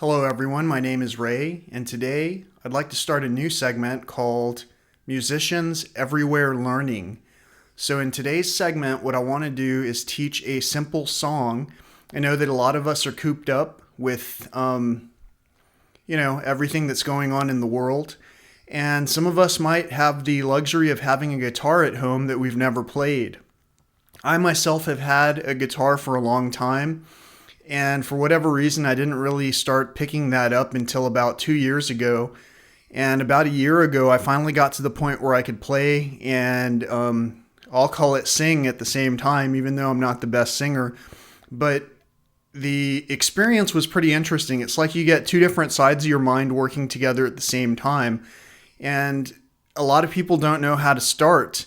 Hello everyone, my name is Ray, and today I'd like to start a new segment called Musicians Everywhere Learning. So in today's segment, what I want to do is teach a simple song. I know that a lot of us are cooped up with, everything that's going on in the world. And some of us might have the luxury of having a guitar at home that we've never played. I myself have had a guitar for a long time. And for whatever reason, I didn't really start picking that up until about 2 years ago. And about a year ago, I finally got to the point where I could play and I'll call it sing at the same time, even though I'm not the best singer. But the experience was pretty interesting. It's like you get two different sides of your mind working together at the same time. And a lot of people don't know how to start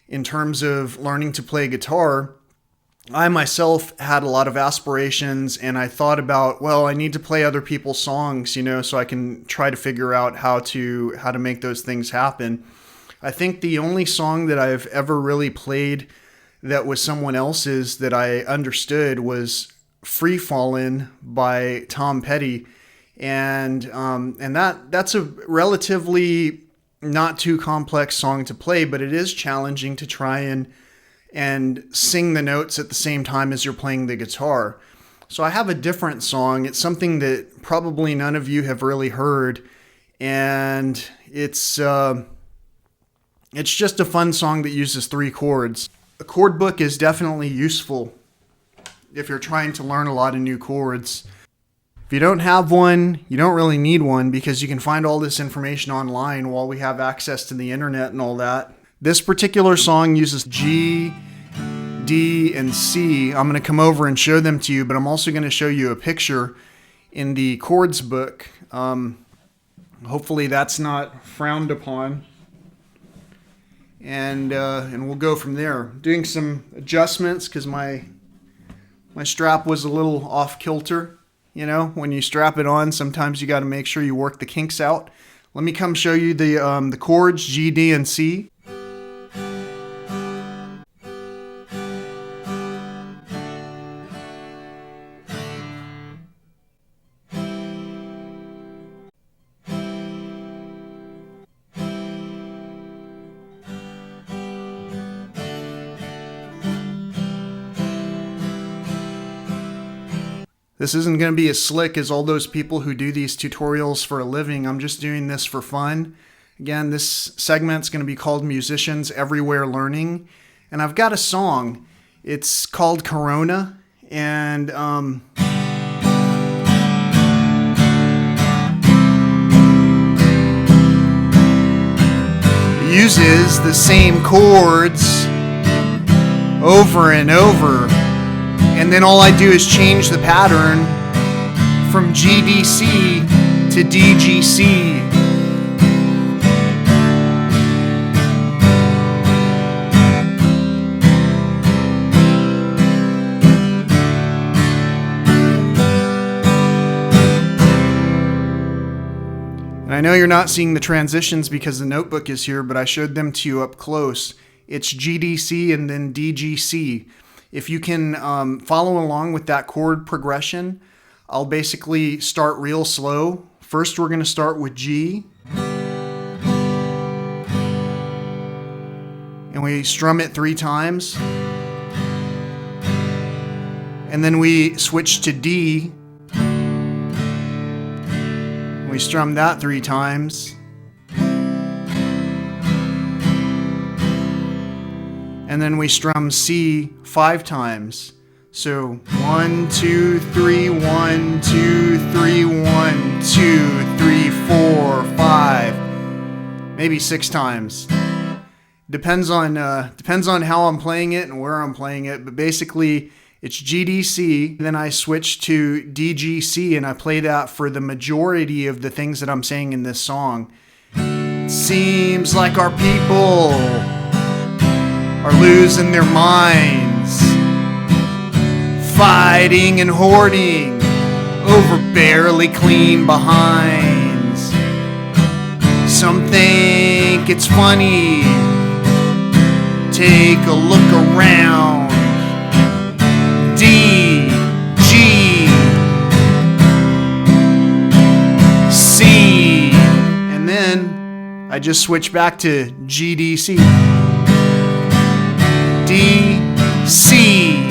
in terms of learning to play guitar. I myself had a lot of aspirations, and I thought about, I need to play other people's songs, so I can try to figure out how to make those things happen. I think the only song that I've ever really played that was someone else's that I understood was Free Fallin' by Tom Petty. And that's a relatively not too complex song to play, but it is challenging to try and sing the notes at the same time as you're playing the guitar. So I have a different song. It's something that probably none of you have really heard, and it's just a fun song that uses 3 chords. A chord book is definitely useful if you're trying to learn a lot of new chords. If you don't have one, you don't really need one because you can find all this information online while we have access to the internet and all that. This particular song uses G, D, and C. I'm going to come over and show them to you, but I'm also going to show you a picture in the chords book. Hopefully that's not frowned upon. And we'll go from there. Doing some adjustments because my strap was a little off kilter. When you strap it on, sometimes you got to make sure you work the kinks out. Let me come show you the chords, G, D, and C. This isn't going to be as slick as all those people who do these tutorials for a living. I'm just doing this for fun. Again, this segment's going to be called Musicians Everywhere Learning. And I've got a song. It's called Corona. And it uses the same chords over and over. And then all I do is change the pattern from GDC to DGC. And I know you're not seeing the transitions because the notebook is here, but I showed them to you up close. It's GDC and then DGC. If you can follow along with that chord progression, I'll basically start real slow. First, we're going to start with G. And we strum it 3 times. And then we switch to D. We strum that 3 times. And then we strum C 5 times. So 1, 2, 3, 1, 2, 3, 1, 2, 3, 4, 5. Maybe 6 times. Depends on how I'm playing it and where I'm playing it. But basically, it's GDC. Then I switch to DGC and I play that for the majority of the things that I'm saying in this song. Seems like our people are losing their minds, fighting and hoarding over barely clean behinds. Some think it's funny, take a look around. D, G, just switch back to GDC. D, C,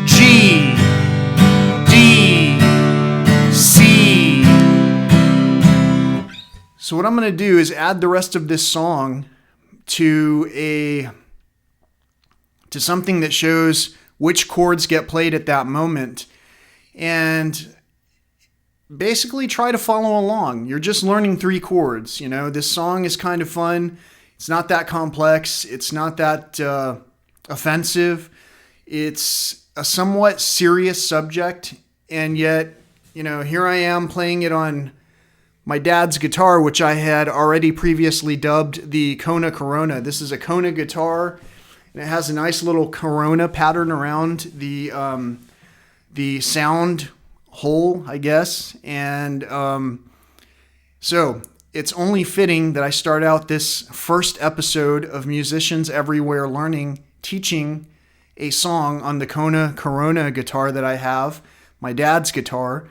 G, D, C. So what I'm going to do is add the rest of this song to something that shows which chords get played at that moment, and basically try to follow along. You're just learning 3 chords. You know, this song is kind of fun. It's not that complex. It's not that offensive. It's a somewhat serious subject, and yet, you know, here I am playing it on my dad's guitar, which I had already previously dubbed the Kona Corona. This is a Kona guitar, and it has a nice little Corona pattern around the sound hole, I guess. And so it's only fitting that I start out this first episode of Musicians Everywhere Learning teaching a song on the Kona Corona guitar that I have, my dad's guitar.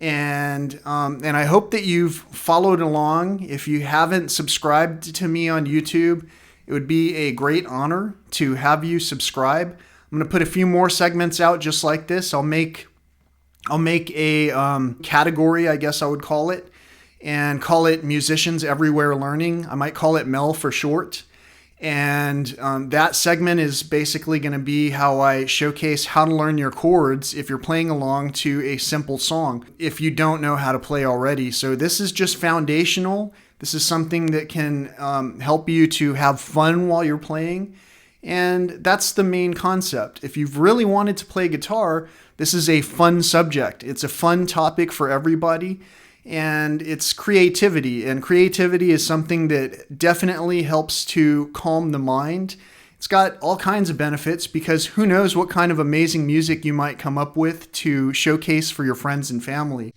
And I hope that you've followed along. If you haven't subscribed to me on YouTube, it would be a great honor to have you subscribe. I'm going to put a few more segments out just like this. I'll make a category, I guess I would call it, and call it Musicians Everywhere Learning. I might call it M.E.L for short. And that segment is basically going to be how I showcase how to learn your chords if you're playing along to a simple song, if you don't know how to play already. So this is just foundational. This is something that can help you to have fun while you're playing. And that's the main concept. If you've really wanted to play guitar, this is a fun subject. It's a fun topic for everybody. And it's creativity. And creativity is something that definitely helps to calm the mind. It's got all kinds of benefits because who knows what kind of amazing music you might come up with to showcase for your friends and family.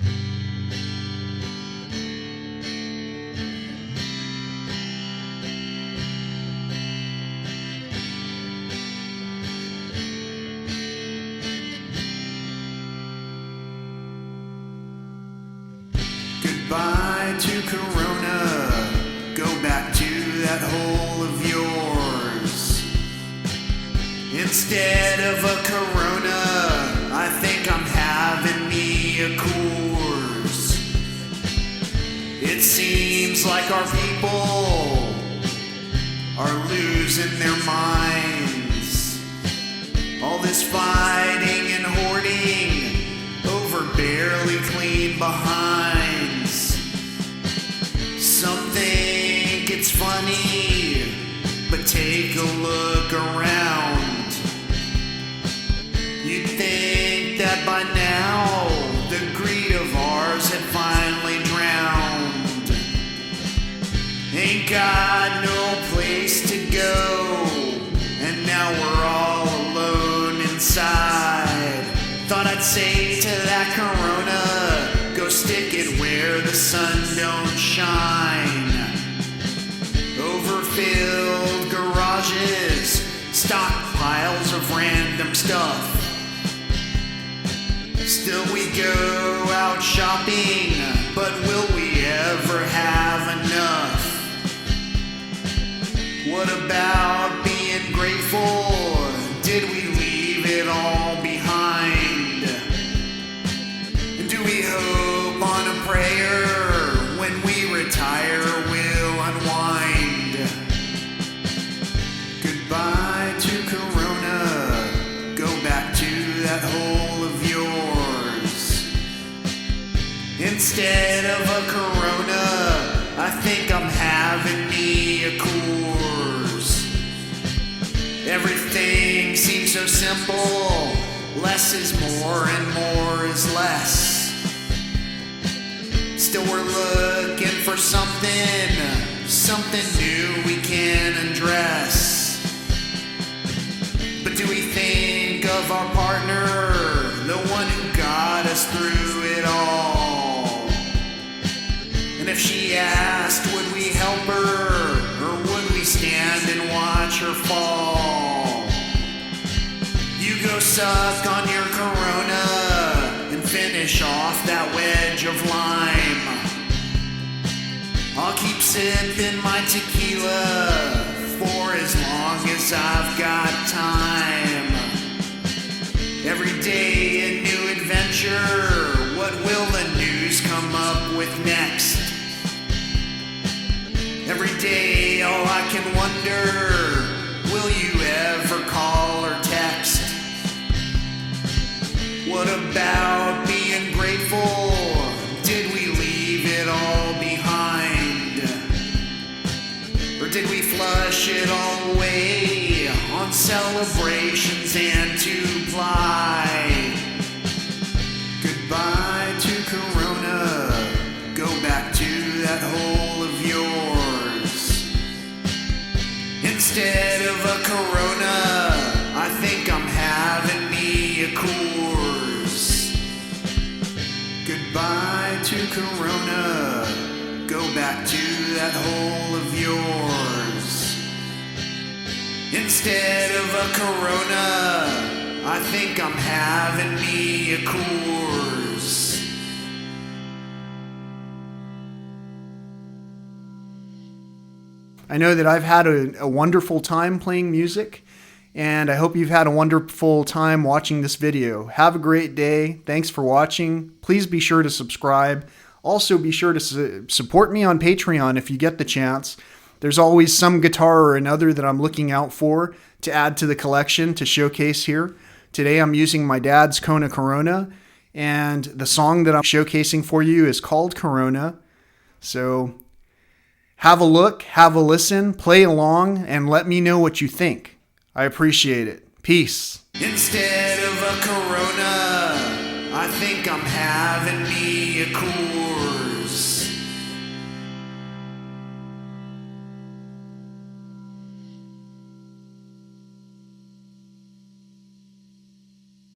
Goodbye to Corona, go back to that hole of yours. Instead of a Corona, I think I'm having me a Coors. It seems like our people are losing their minds. All this fighting and hoarding over barely clean behinds. Some think it's funny, but take a look around. You'd think that by now the greed of ours had finally drowned. Ain't got no place to go, and now we're all alone inside. Thought I'd say to that Corona, go stick it where the sun don't shine. Overfilled garages, stockpiles of random stuff. Still we go out shopping, but will we ever have enough? What about being grateful? Did we leave it all behind? Do we hope on a prayer when we retire we'll unwind? Goodbye to Corona, go back to that hole of yours. Instead of a Corona, I think I'm having me a Coors. Everything seems so simple, less is more and more is less. Still we're looking for something new we can undress. But do we think of our partner, the one who got us through it all? And if she asked, would we help her, or would we stand and watch her fall? You go suck on your Corona and finish off that wedge of lime. sipping my tequila for as long as I've got time. Every day a new adventure. What will the news come up with next? Every day all I can wonder, will you ever call or text? What about being grateful? Did we leave it all behind? Or did we flush it all away on celebrations and to ply? Goodbye to Corona, go back to that hole of yours. Instead of a Corona, I think I'm having me a Coors. Goodbye to Corona, go back to that hole of yours. Instead of a Corona, I think I'm having me a Coors. I know that I've had a wonderful time playing music, and I hope you've had a wonderful time watching this video. Have a great day. Thanks for watching. Please be sure to subscribe. Also be sure to support me on Patreon if you get the chance. There's always some guitar or another that I'm looking out for to add to the collection to showcase here. Today I'm using my dad's Kona Corona, and the song that I'm showcasing for you is called Corona. So have a look, have a listen, play along, and let me know what you think. I appreciate it. Peace. Instead of a Corona, I think I'm having me a Coors.